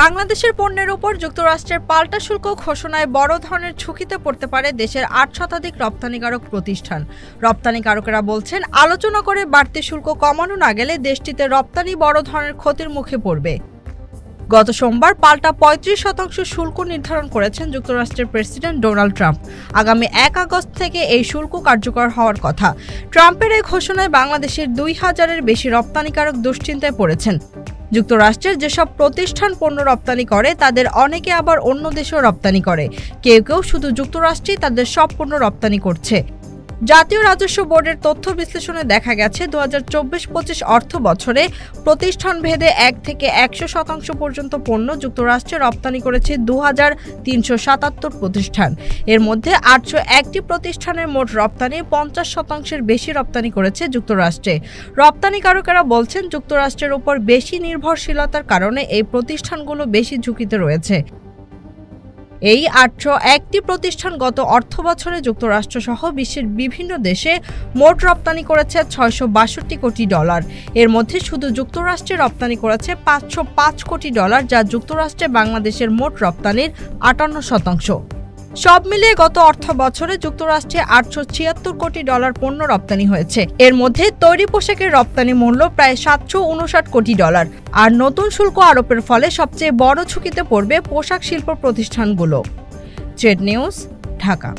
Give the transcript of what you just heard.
বাংলাদেশের পণ্যের উপর যুক্তরাষ্ট্রের পাল্টা শুল্ক ঘোষণায় বড় ধরনের ঝুঁকিতে পড়তে পারে দেশের ৮ শতাধিক রপ্তানিকারক প্রতিষ্ঠান। রপ্তানিকারকেরা বলছেন, আলোচনা করে বাড়তি শুল্ক কমানো না গেলে দেশটিতে রপ্তানি বড় ধরনের ক্ষতির মুখে পড়বে। গত সোমবার পাল্টা ৩৫% শুল্ক নির্ধারণ করেছেন যুক্তরাষ্ট্রের প্রেসিডেন্ট ডোনাল্ড ট্রাম্প। আগামী ১ আগস্ট থেকে এই শুল্ক কার্যকর হওয়ার কথা। ট্রাম্পের এই ঘোষণায় বাংলাদেশের ২,০০০-এর বেশি রপ্তানিকারক দুশ্চিন্তায় পড়েছেন। যুক্তরাষ্ট্রের যেসব প্রতিষ্ঠান পণ্য রপ্তানি করে তাদের অনেকে আবার অন্য দেশেও রপ্তানি করে। কেউ কেউ শুধু যুক্তরাষ্ট্রেই তাদের সব পণ্য রপ্তানি করছে। জাতীয় রাজস্ব বোর্ডের তথ্য বিশ্লেষণে দেখা গেছে ২০২৪-২৫ অর্থ বছরে প্রতিষ্ঠান ভেদে ১ থেকে ১০০% পর্যন্ত পণ্য যুক্তরাষ্ট্রে রপ্তানি করেছে ২,৩৭৭ প্রতিষ্ঠান। এর মধ্যে ৮০১টি প্রতিষ্ঠানের মোট রপ্তানির ৫০%-এর বেশি রপ্তানি করেছে যুক্তরাষ্ট্রে। রপ্তানিকারকেরা বলছেন, যুক্তরাষ্ট্রের উপর বেশি নির্ভরশীলতার কারণে এই প্রতিষ্ঠানগুলো বেশি ঝুঁকিতে রয়েছে। এই ৮০১টি প্রতিষ্ঠান গত অর্থবছরে যুক্তরাষ্ট্রসহ বিশ্বের বিভিন্ন দেশে মোট রপ্তানি করেছে $৬৬২ কোটি। এর মধ্যে শুধু যুক্তরাষ্ট্রে রপ্তানি করেছে $৫০৫ কোটি, যা যুক্তরাষ্ট্রে বাংলাদেশের মোট রপ্তানির ৫৮%। সব মিলিয়ে গত অর্থ বছরে যুক্তরাষ্ট্রে $৮৭৬ কোটি পণ্য রপ্তানি হয়েছে। এর মধ্যে তৈরি পোশাকের রপ্তানি মূল্য প্রায় $৭৫৯ কোটি। আর নতুন শুল্ক আরোপের ফলে সবচেয়ে বড় ঝুঁকিতে পড়বে পোশাক শিল্প প্রতিষ্ঠানগুলো। Trade news, Dhaka.